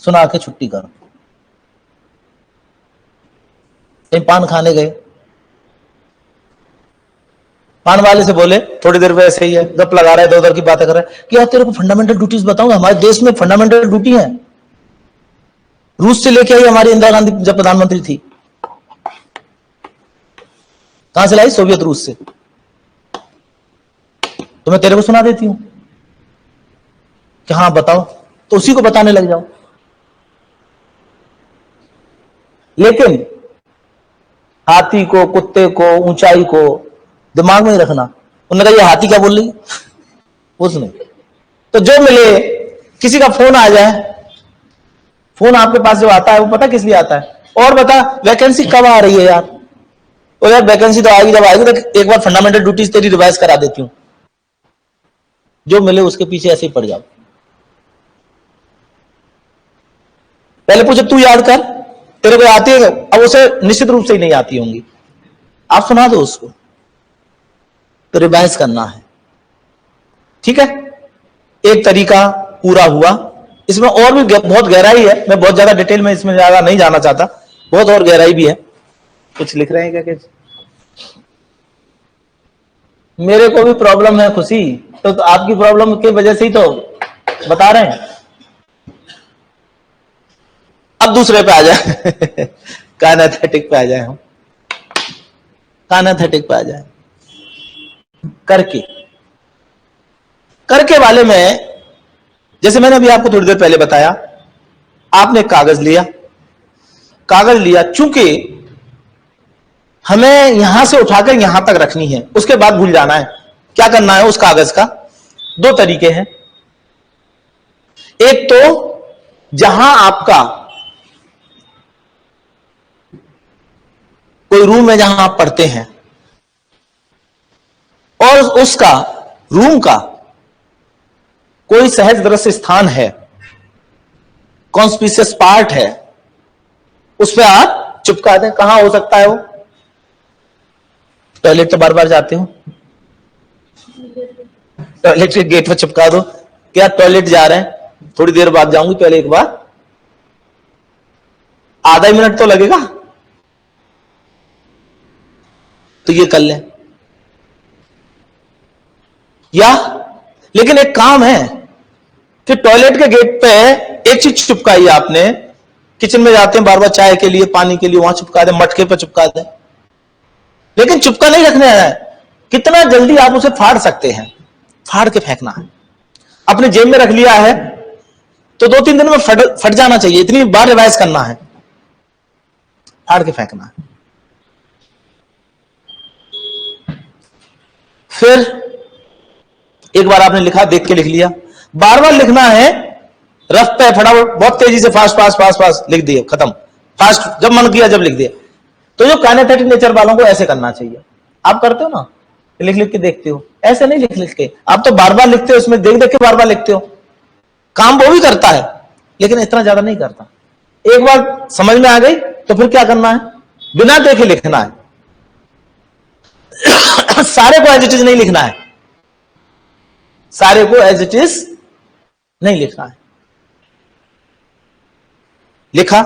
सुना के छुट्टी करो। कहीं पान खाने गए, पान वाले से बोले थोड़ी देर में ऐसे ही है, गप लगा रहे, इधर उधर की बातें कर रहे कि यार तेरे को फंडामेंटल ड्यूटीज बताऊंगा, हमारे देश में फंडामेंटल ड्यूटी है, रूस से लेके आई हमारी इंदिरा गांधी जब प्रधानमंत्री थी, कहां से लाई, सोवियत रूस से। तो मैं तेरे को सुना देती हूं कि हाँ बताओ, तो उसी को बताने लग जाओ। लेकिन हाथी को, कुत्ते को, ऊंचाई को दिमाग में ही रखना। उन्होंने कहा ये हाथी क्या बोल रही है, उसने तो जो मिले, किसी का फोन आ जाए, फोन आपके पास जो आता है वो पता किस लिए आता है, और बता वैकेंसी कब आ रही है यार, तो यार वैकेंसी तो आएगी, जब आएगी तो एक बार फंडामेंटल ड्यूटीज तेरी रिवाइज करा देती हूं। जो मिले उसके पीछे ऐसे ही पड़ जाओ। पहले पूछे तू याद कर, तेरे को आती है, अब उसे निश्चित रूप से ही नहीं आती होंगी, आप सुना दो उसको, तो रिवाइज करना है। ठीक है, एक तरीका पूरा हुआ। इसमें और भी बहुत गहराई है, मैं बहुत ज्यादा डिटेल में इसमें ज्यादा नहीं जाना चाहता, बहुत और गहराई भी है। कुछ लिख रहे हैं क्या, मेरे को भी प्रॉब्लम है खुशी, तो आपकी प्रॉब्लम की वजह से ही तो बता रहे हैं। अब दूसरे पे आ जाए काइनेस्थेटिक पे आ जाए हम, काइनेस्थेटिक पे आ जाए। करके करके वाले में जैसे मैंने अभी आपको थोड़ी देर पहले बताया, आपने कागज लिया, चूंकि हमें यहां से उठाकर यहां तक रखनी है, उसके बाद भूल जाना है। क्या करना है उस कागज का? दो तरीके हैं। एक तो जहां आपका कोई रूम है जहां आप पढ़ते हैं, और उसका रूम का कोई सहज दृश्य स्थान है, कॉन्स्पिशियस पार्ट है, उस पर आप चिपका दें। कहां हो सकता है वो? टॉयलेट तो बार बार जाते हो, टॉयलेट के गेट पर चिपका दो। क्या टॉयलेट जा रहे हैं, थोड़ी देर बाद जाऊंगी, पहले एक बार आधा ही मिनट तो लगेगा, तो ये कर लें। या लेकिन एक काम है कि टॉयलेट के गेट पे एक चीज चिपकाई आपने, किचन में जाते हैं बार बार चाय के लिए, पानी के लिए, वहां चिपका दे, मटके पे चिपका दे, लेकिन चिपका नहीं रखने है। कितना जल्दी आप उसे फाड़ सकते हैं, फाड़ के फेंकना है। अपने जेब में रख लिया है तो 2-3 दिन में फट जाना चाहिए, इतनी बार रिवाइज करना है, फाड़ के फेंकना है। फिर एक बार आपने लिखा, देख के लिख लिया, बार बार लिखना है, रफ पे फटाफट, बहुत तेजी से, फास्ट फास्ट फास्ट फास्ट लिख दिया, खत्म, फास्ट, जब मन किया जब लिख दिया। तो जो काइनेस्थेटिक नेचर वालों को ऐसे करना चाहिए। आप करते हो ना, लिख लिख के देखते हो, ऐसे नहीं लिख लिख के, आप तो बार बार लिखते हो, उसमें देख देख के बार बार लिखते हो। काम वो भी करता है लेकिन इतना ज्यादा नहीं करता। एक बार समझ में आ गई तो फिर क्या करना है, बिना देखे लिखना है। सारे को एज इट इज नहीं लिखना है, सारे को एज इट इज नहीं लिखना है। लिखा,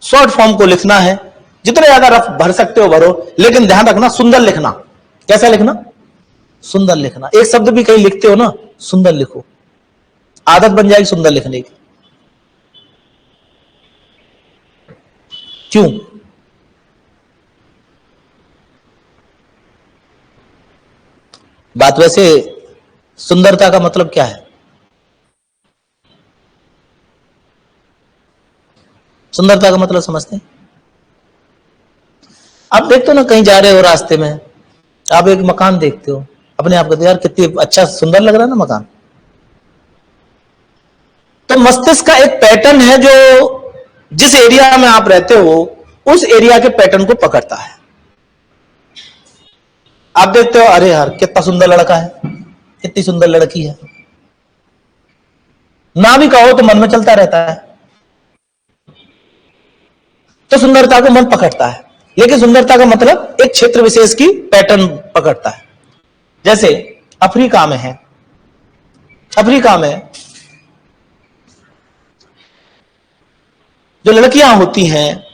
शॉर्ट फॉर्म को लिखना है, जितने ज्यादा रफ भर सकते हो भरो, लेकिन ध्यान रखना सुंदर लिखना। कैसा लिखना? सुंदर लिखना। एक शब्द भी कहीं लिखते हो ना, सुंदर लिखो, आदत बन जाएगी सुंदर लिखने की। क्यों? बात वैसे, सुंदरता का मतलब क्या है? सुंदरता का मतलब समझते हैं? आप देखते हो ना, कहीं जा रहे हो रास्ते में, आप एक मकान देखते हो, अपने आप कहते हो यार कितनी अच्छा सुंदर लग रहा है ना मकान। तो मस्तिष्क का एक पैटर्न है जो जिस एरिया में आप रहते हो उस एरिया के पैटर्न को पकड़ता है। आप देखते हो अरे यार कितना सुंदर लड़का है, कितनी सुंदर लड़की है, ना भी कहो तो मन में चलता रहता है। तो सुंदरता को मन पकड़ता है, लेकिन सुंदरता का मतलब एक क्षेत्र विशेष की पैटर्न पकड़ता है। जैसे अफ्रीका में है, अफ्रीका में जो लड़कियां होती हैं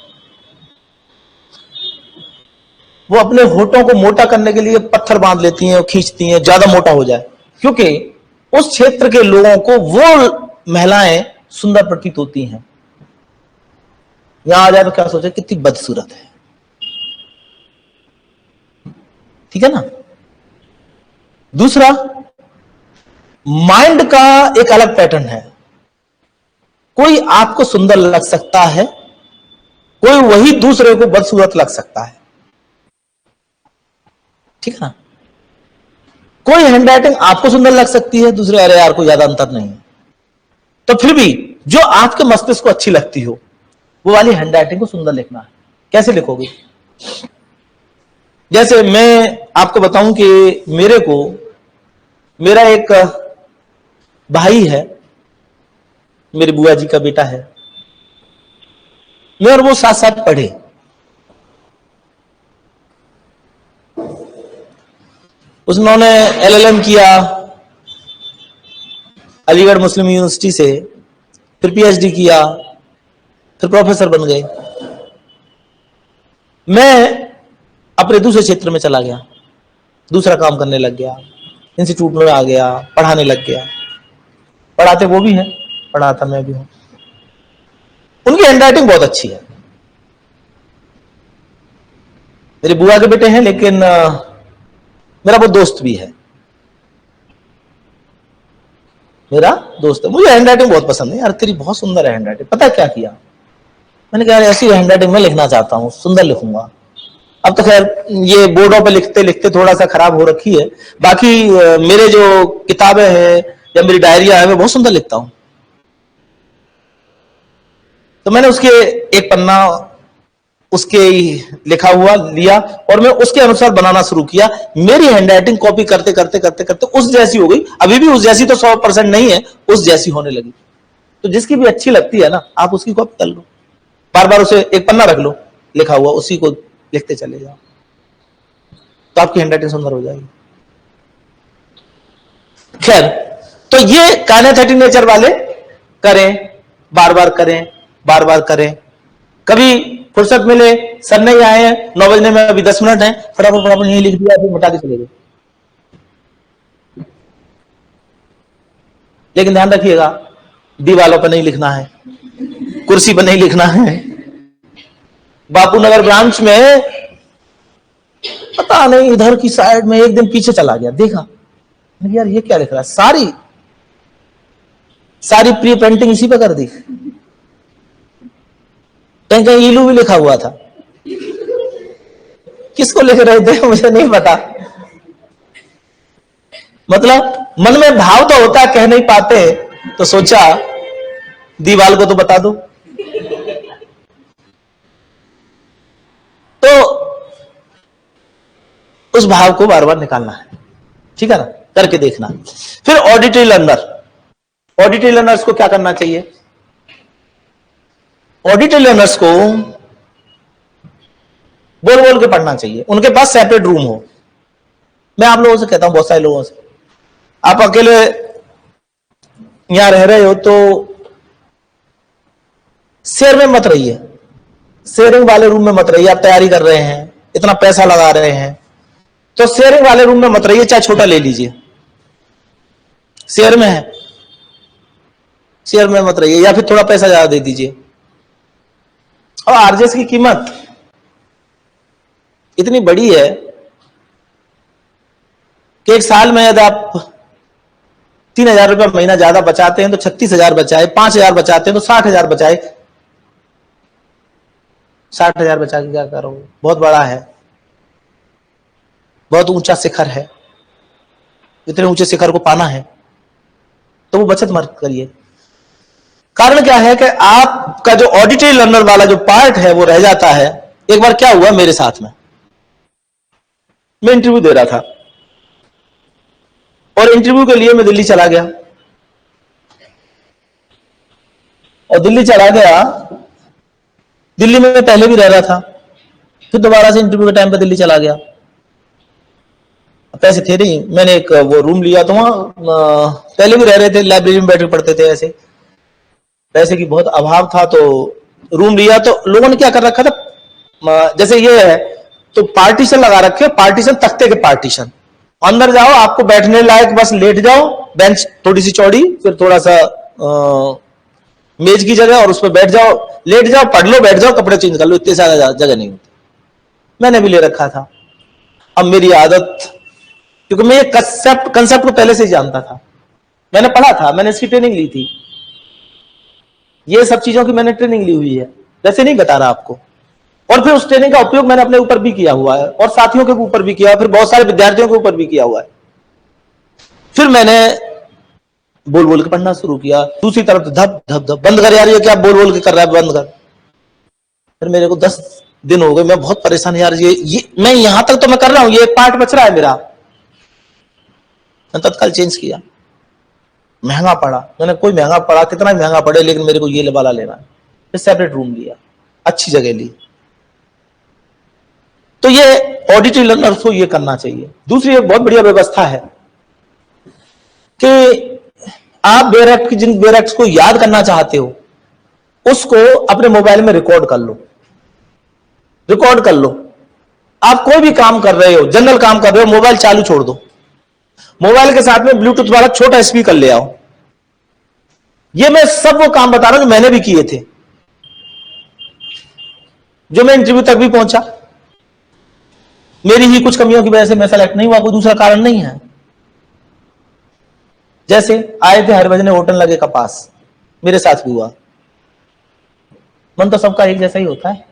वो अपने होठों को मोटा करने के लिए पत्थर बांध लेती हैं और खींचती हैं ज्यादा मोटा हो जाए, क्योंकि उस क्षेत्र के लोगों को वो महिलाएं सुंदर प्रतीत होती हैं। यहां आ जाए तो क्या सोचे कितनी बदसूरत है, ठीक है ना। दूसरा, माइंड का एक अलग पैटर्न है। कोई आपको सुंदर लग सकता है, कोई वही दूसरे को बदसूरत लग सकता है, ठीक है ना। कोई हैंडराइटिंग आपको सुंदर लग सकती है, दूसरे अरे यार कोई ज्यादा अंतर नहीं है। तो फिर भी जो आपके मस्तिष्क को अच्छी लगती हो वो वाली हैंडराइटिंग को सुंदर लिखना है। कैसे लिखोगे? जैसे मैं आपको बताऊं कि मेरा एक भाई है, मेरी बुआ जी का बेटा है, मैं और वो साथ साथ पढ़े। उसने LLM किया अलीगढ़ मुस्लिम यूनिवर्सिटी से, फिर PhD किया, फिर प्रोफेसर बन गए। मैं अपने दूसरे क्षेत्र में चला गया, दूसरा काम करने लग गया, इंस्टीट्यूट में आ गया, पढ़ाने लग गया। पढ़ाते वो भी है, पढ़ाता मैं भी हूं। उनकी हैंडराइटिंग बहुत अच्छी है। मेरी बुआ के बेटे हैं, लेकिन मेरा वो दोस्त भी है, मेरा दोस्त है। मुझे हैंडराइटिंग बहुत पसंद है। यार तेरी बहुत सुंदर है हैंडराइटिंग। पता है क्या किया मैंने? कहा ऐसी हैंडराइटिंग में लिखना चाहता हूं, सुंदर लिखूंगा। अब तो खैर ये बोर्डों पे लिखते लिखते थोड़ा सा खराब हो रखी है। बाकी मेरे जो किताबें हैं या मेरी डायरिया है, मैं बहुत सुंदर लिखता हूं। तो मैंने उसके एक पन्ना उसके लिखा हुआ लिया और मैं उसके अनुसार बनाना शुरू किया। मेरी हैंडराइटिंग कॉपी करते करते करते करते उस जैसी हो गई। अभी भी उस जैसी तो 100% नहीं है, उस जैसी होने लगी। तो जिसकी भी अच्छी लगती है ना, आप उसकी कॉपी कर लो, बार बार उसे एक पन्ना रख लो लिखा हुआ, उसी को लिखते चले जाओ, तो आपकी हैंडराइटिंग सुंदर हो जाएगी। खैर, तो ये काइनेस्थेटिक नेचर वाले करें, बार बार करें, बार बार करें। कभी फुर्सत मिले, सर नहीं आए हैं, 9 बजने में अभी 10 मिनट है, फटाफट फटाफट यही लिख दिया, फिर मिटा के चले गए। लेकिन ध्यान रखिएगा, दीवालों पर नहीं लिखना है, कुर्सी पर नहीं लिखना है। बापू नगर ब्रांच में पता नहीं इधर की साइड में एक दिन पीछे चला गया, देखा यार ये क्या लिख रहा है, सारी सारी प्री प्रिंटिंग इसी पे कर दी। कहीं कहीं ईलू भी लिखा हुआ था। किसको लिख रहे थे मुझे नहीं पता। मतलब मन में भाव तो होता, कह नहीं पाते, तो सोचा दीवाल को तो बता दो। तो उस भाव को बार बार निकालना है, ठीक है ना, करके देखना। फिर ऑडिटरी लर्नर, ऑडिटरी लर्नर्स को क्या करना चाहिए? ऑडिटरी लर्नर्स को बोल बोल के पढ़ना चाहिए, उनके पास सेपरेट रूम हो। मैं आप लोगों से कहता हूं, बहुत सारे लोगों से, आप अकेले यहां रह रहे हो तो शेयर में मत रहिए, शेयरिंग वाले रूम में मत रहिए। आप तैयारी कर रहे हैं, इतना पैसा लगा रहे हैं, तो शेयरिंग वाले रूम में मत रहिए, चाहे छोटा ले लीजिए। शेयर में है, शेयर में मत रहिए, या फिर थोड़ा पैसा ज्यादा दे दीजिए। और आरजेएस की कीमत इतनी बड़ी है कि एक साल में यदि आप 3,000 रुपया महीना ज्यादा बचाते हैं तो 36,000 बचाए, 5,000 बचाते हैं तो 60,000 बचाए। 60,000 बचा के क्या करोगे? बहुत बड़ा है, बहुत ऊंचा शिखर है। इतने ऊंचे शिखर को पाना है तो वो बचत मत करिए। कारण क्या है कि आपका जो ऑडिटरी लर्नर वाला जो पार्ट है वो रह जाता है। एक बार क्या हुआ मेरे साथ में, मैं इंटरव्यू दे रहा था और इंटरव्यू के लिए मैं दिल्ली चला गया, और दिल्ली चला गया, दिल्ली में मैं पहले भी रह रहा था, फिर दोबारा से इंटरव्यू के टाइम पे दिल्ली चला गया। पैसे थे नहीं, मैंने एक वो रूम लिया, तो वहां पहले भी रह रहे थे, लाइब्रेरी में बैठे पढ़ते थे, ऐसे पैसे की बहुत अभाव था, तो रूम लिया। तो लोगों ने क्या कर रखा था, जैसे ये है तो पार्टीशन लगा रखे, पार्टीशन तख्ते के पार्टीशन, अंदर जाओ, आपको बैठने लायक बस लेट जाओ, बेंच थोड़ी सी चौड़ी, फिर थोड़ा सा मेज की जगह, और उस पर बैठ जाओ, लेट जाओ, पढ़ लो, बैठ जाओ, कपड़े चेंज कर लो, इतनी ज्यादा जगह नहीं होती। मैंने भी ले रखा था। अब मेरी आदत, क्योंकि मैं ये कंसेप्ट को पहले से ही जानता था, मैंने पढ़ा था, मैंने इसकी ट्रेनिंग ली थी, ये सब चीजों की मैंने ट्रेनिंग ली हुई है, वैसे नहीं बता रहा आपको। और फिर उस ट्रेनिंग का उपयोग मैंने अपने ऊपर भी किया हुआ है, और साथियों के ऊपर भी किया, फिर बहुत सारे विद्यार्थियों के ऊपर भी किया हुआ है। फिर मैंने बोल बोल के पढ़ना शुरू किया, दूसरी तरफ धप धप धप, बंद कर यार, ये क्या बोल बोल के कर रहा है, बंद कर। फिर मेरे को 10 दिन हो गए, मैं बहुत परेशान, यार ये मैं यहां तक तो मैं कर रहा हूं, ये एक पार्ट बच रहा है मेरा। मैंने तत्काल चेंज किया, महंगा पड़ा, मैंने कोई महंगा पड़ा, कितना महंगा पड़े, लेकिन मेरे को ये वाला लेना है। फिर सेपरेट रूम लिया, अच्छी जगह ली। तो ये ऑडिटरी लर्नर्स को ये करना चाहिए। दूसरी एक बहुत बढ़िया व्यवस्था है कि आप बेरेक्ट की जिन बेरेक्ट्स को याद करना चाहते हो उसको अपने मोबाइल में रिकॉर्ड कर लो, रिकॉर्ड कर लो। आप कोई भी काम कर रहे हो, जनरल काम कर रहे हो, मोबाइल चालू छोड़ दो, मोबाइल के साथ में ब्लूटूथ वाला छोटा स्पीकर ले आओ। ये मैं सब वो काम बता रहा हूं जो मैंने भी किए थे, जो मैं इंटरव्यू तक भी पहुंचा। मेरी ही कुछ कमियों की वजह से मैं सेलेक्ट नहीं हुआ, कोई दूसरा कारण नहीं है। जैसे आए थे हरभजन होटल लगे का पास, मेरे साथ भी हुआ। मन तो सबका एक जैसा ही होता है,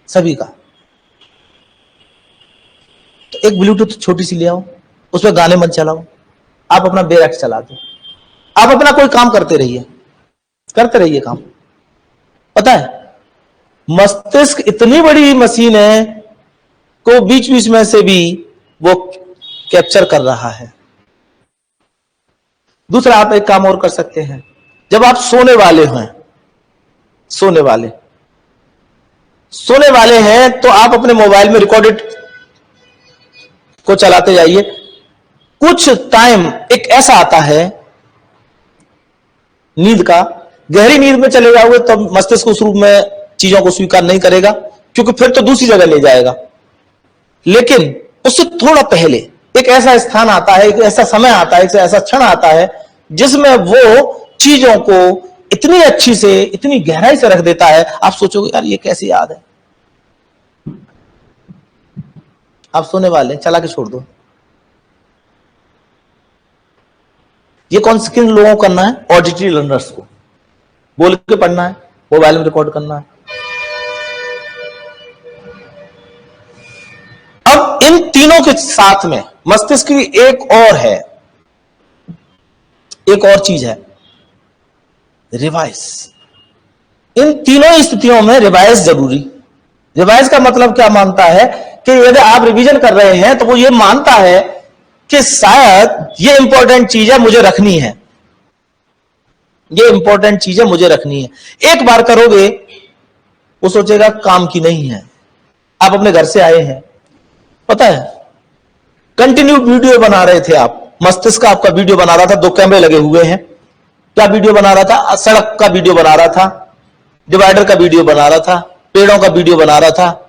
सभी का। तो एक ब्लूटूथ छोटी सी ले आओ, उसमें गाने मत चलाओ, आप अपना बेरख चला दो, आप अपना कोई काम करते रहिए काम। पता है मस्तिष्क इतनी बड़ी मशीन है को बीच बीच में से भी वो कैप्चर कर रहा है। दूसरा आप एक काम और कर सकते हैं, जब आप सोने वाले हैं तो आप अपने मोबाइल में रिकॉर्डेड को चलाते जाइए। कुछ टाइम एक ऐसा आता है नींद का, गहरी नींद में चले जाओगे तो मस्तिष्क उस रूप में चीजों को स्वीकार नहीं करेगा, क्योंकि फिर तो दूसरी जगह ले जाएगा। लेकिन उससे थोड़ा पहले एक ऐसा स्थान आता है, एक ऐसा समय आता है, एक ऐसा क्षण आता है जिसमें वो चीजों को इतनी अच्छी से, इतनी गहराई से रख देता है, आप सोचोगे यार ये कैसी याद है। आप सोने वाले चला के छोड़ दो। ये कौन से किन लोगों को करना है? ऑडिटरी लर्नर्स को बोल के पढ़ना है, मोबाइल में रिकॉर्ड करना है। अब इन तीनों के साथ में मस्तिष्क की एक और चीज है, रिवाइज। इन तीनों स्थितियों में रिवाइज जरूरी। रिवाइज का मतलब क्या मानता है कि यदि आप रिवीजन कर रहे हैं तो वो ये मानता है कि शायद ये इंपॉर्टेंट चीज है, मुझे रखनी है, ये इंपॉर्टेंट चीज है, मुझे रखनी है। एक बार करोगे वो सोचेगा काम की नहीं है। आप अपने घर से आए हैं, पता है कंटिन्यू वीडियो बना रहे थे आप, मस्तिष्क आपका वीडियो बना रहा था, 2 कैमरे लगे हुए हैं। क्या वीडियो बना रहा था? सड़क का वीडियो बना रहा था, डिवाइडर का वीडियो बना रहा था, पेड़ों का वीडियो बना रहा था,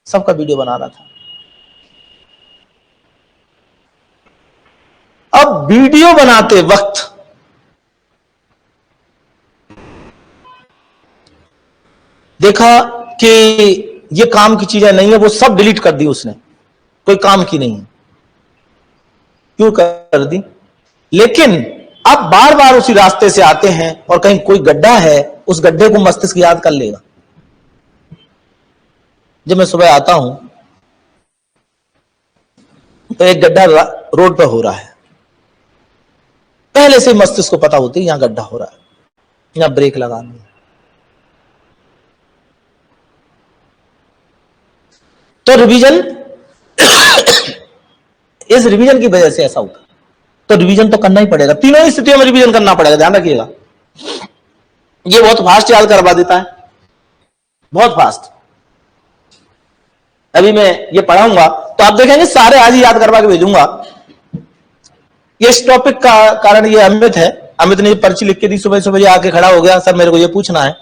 सबका वीडियो बना रहा था। अब वीडियो बनाते वक्त देखा कि ये काम की चीजें नहीं है, वो सब डिलीट कर दी उसने, कोई काम की नहीं है। क्यों कर दी? लेकिन अब बार बार उसी रास्ते से आते हैं और कहीं कोई गड्ढा है, उस गड्ढे को मस्तिष्क याद कर लेगा। जब मैं सुबह आता हूं तो एक गड्ढा रोड पर हो रहा है, पहले से मस्तिष्क को पता होती है यहां गड्ढा हो रहा है, यहां ब्रेक लगानी है। तो रिवीजन इस रिवीजन की वजह से ऐसा होता है। तो रिवीजन तो करना ही पड़ेगा, तीनों ही स्थितियों में रिवीजन करना पड़ेगा, ध्यान रखिएगा। ये बहुत फास्ट याद करवा देता है, बहुत फास्ट। अभी मैं ये पढ़ाऊंगा तो आप देखेंगे सारे आज ही याद करवा के भेजूंगा। ये इस टॉपिक का कारण ये अमित है, अमित ने पर्ची लिख के दी, सुबह सुबह आके खड़ा हो गया, सर मेरे को ये पूछना है।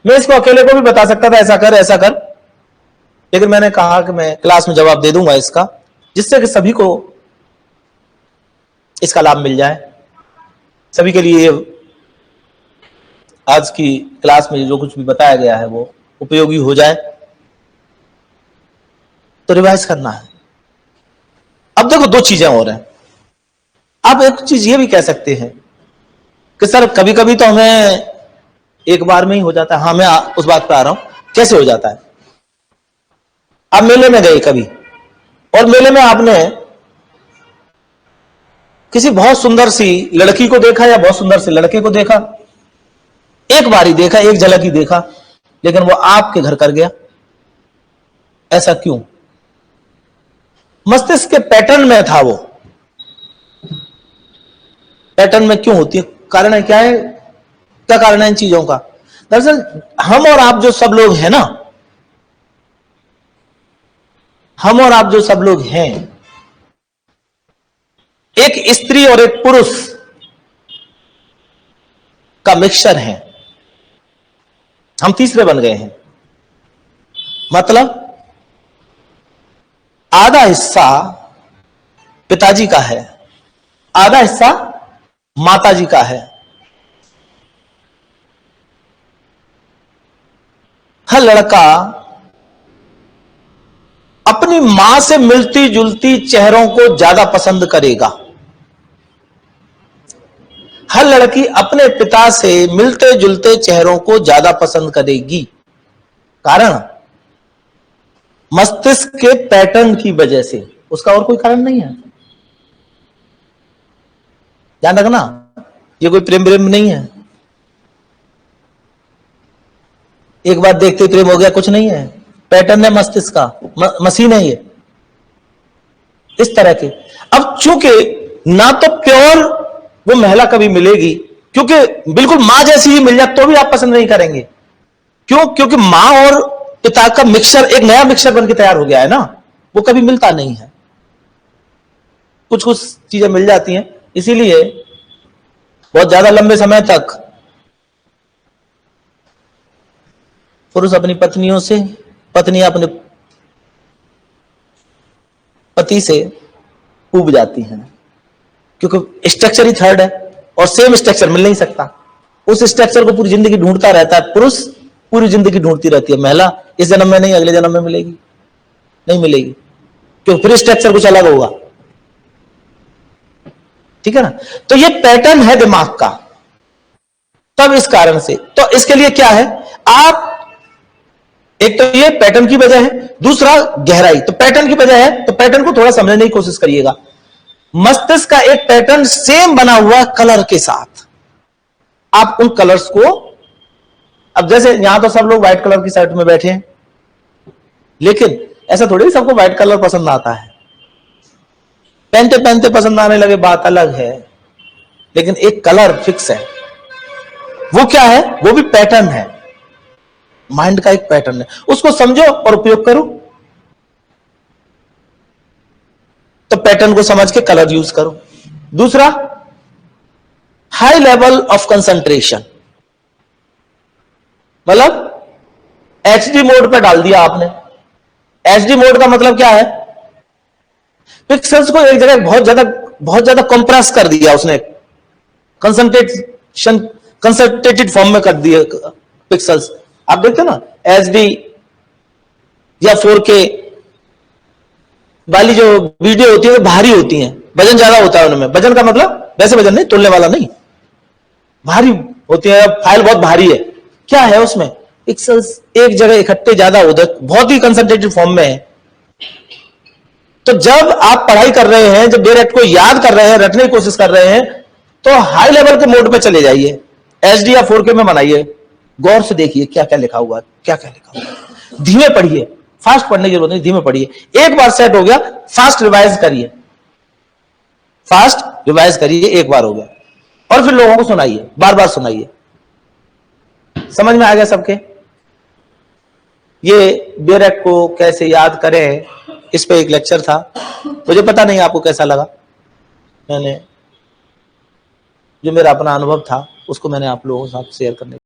मैं इसको अकेले को भी बता सकता था ऐसा कर ऐसा कर, लेकिन मैंने कहा कि मैं क्लास में जवाब दे दूंगा इसका, जिससे कि सभी को इसका लाभ मिल जाए, सभी के लिए आज की क्लास में जो कुछ भी बताया गया है वो उपयोगी हो जाए। तो रिवाइज करना है। अब देखो 2 चीजें और हैं। आप एक चीज ये भी कह सकते हैं कि सर कभी कभी तो हमें एक बार में ही हो जाता है। हाँ, मैं उस बात पे आ रहा हूं, कैसे हो जाता है। आप मेले में गए कभी, और मेले में आपने किसी बहुत सुंदर सी लड़की को देखा या बहुत सुंदर से लड़के को देखा, एक बार ही देखा, एक झलक ही देखा, लेकिन वो आपके घर कर गया। ऐसा क्यों? मस्तिष्क के पैटर्न में था, वो पैटर्न में क्यों होती है? कारण है क्या है? क्या कारण है इन चीजों का? दरअसल हम और आप जो सब लोग हैं ना, हम और आप जो सब लोग हैं, एक स्त्री और एक पुरुष का मिक्सचर है। हम तीसरे बन गए हैं। मतलब आधा हिस्सा पिताजी का है, आधा हिस्सा माताजी का है। हर लड़का अपनी मां से मिलती जुलती चेहरों को ज्यादा पसंद करेगा, हर लड़की अपने पिता से मिलते जुलते चेहरों को ज्यादा पसंद करेगी। कारण मस्तिष्क के पैटर्न की वजह से, उसका और कोई कारण नहीं है। ध्यान रखना, ये कोई प्रेम प्रेम नहीं है, एक बार देखते ही प्रेम हो गया, कुछ नहीं है। पैटर्न है मस्तिष्क का, मशीन है ये इस तरह के। अब चूंकि ना तो प्योर वो महिला कभी मिलेगी, क्योंकि बिल्कुल मां जैसी ही मिल जाए तो भी आप पसंद नहीं करेंगे। क्यों? क्योंकि मां और पिता का मिक्सचर एक नया मिक्सचर बनकर तैयार हो गया है ना, वो कभी मिलता नहीं है। कुछ कुछ चीजें मिल जाती हैं, इसीलिए बहुत ज्यादा लंबे समय तक पुरुष अपनी पत्नियों से, पत्नी अपने पति से ऊब जाती हैं, क्योंकि स्ट्रक्चर ही थर्ड है और सेम स्ट्रक्चर मिल नहीं सकता। उस स्ट्रक्चर को पूरी जिंदगी ढूंढता रहता है पुरुष, पूरी जिंदगी ढूंढती रहती है महिला। इस जन्म में नहीं, अगले जन्म में मिलेगी, नहीं मिलेगी, क्योंकि फिर स्ट्रक्चर कुछ अलग होगा। ठीक है ना? तो ये पैटर्न है दिमाग का। तब इस कारण से, तो इसके लिए क्या है, आप एक तो ये पैटर्न की वजह है, दूसरा गहराई। तो पैटर्न की वजह है तो पैटर्न को थोड़ा समझने की कोशिश करिएगा। मस्तिष्क का एक पैटर्न सेम बना हुआ कलर के साथ, आप उन कलर्स को, अब जैसे यहां तो सब लोग व्हाइट कलर की शर्ट में बैठे हैं, लेकिन ऐसा थोड़ी सबको व्हाइट कलर पसंद आता है। पहनते पहनते पसंद आने लगे बात अलग है, लेकिन एक कलर फिक्स है। वो क्या है? वो भी पैटर्न है, माइंड का एक पैटर्न है। उसको समझो और उपयोग करो। तो पैटर्न को समझ के कलर यूज करो। दूसरा, हाई लेवल ऑफ कंसंट्रेशन, मतलब एचडी मोड पर डाल दिया आपने। एचडी मोड का मतलब क्या है? पिक्सल्स को एक जगह बहुत ज्यादा कंप्रेस कर दिया उसने, कंसंट्रेटेड फॉर्म में कर दिए पिक्सल्स। आप देखते हो ना, एचडी या 4K वाली जो वीडियो होती है वो भारी होती हैं, वजन ज्यादा होता है उनमें। वजन का मतलब वैसे वजन नहीं, तोलने वाला नहीं, भारी होती है, फाइल बहुत भारी है। क्या है उसमें? पिक्सल्स एक जगह इकट्ठे ज्यादा, उधर बहुत ही कंसंट्रेटेड फॉर्म में है। तो जब आप पढ़ाई कर रहे हैं, जब डायरेक्ट को याद कर रहे हैं, रटने की कोशिश कर रहे हैं, तो हाई लेवल के मोड पे चले जाइए, एचडी या 4K में बनाइए, गौर से देखिए क्या क्या लिखा हुआ है, क्या क्या लिखा हुआ है। धीमे पढ़िए, फास्ट पढ़ने की जरूरत नहीं, धीमे पढ़िए। एक बार सेट हो गया, फास्ट रिवाइज करिए, फास्ट रिवाइज करिए, एक बार हो गया, और फिर लोगों को सुनाइए, बार बार सुनाइए। समझ में आ गया सबके? ये डायरेक्ट को कैसे याद करें, इस पे एक लेक्चर था। मुझे पता नहीं आपको कैसा लगा, मैंने जो मेरा अपना अनुभव था उसको मैंने आप लोगों के साथ शेयर करने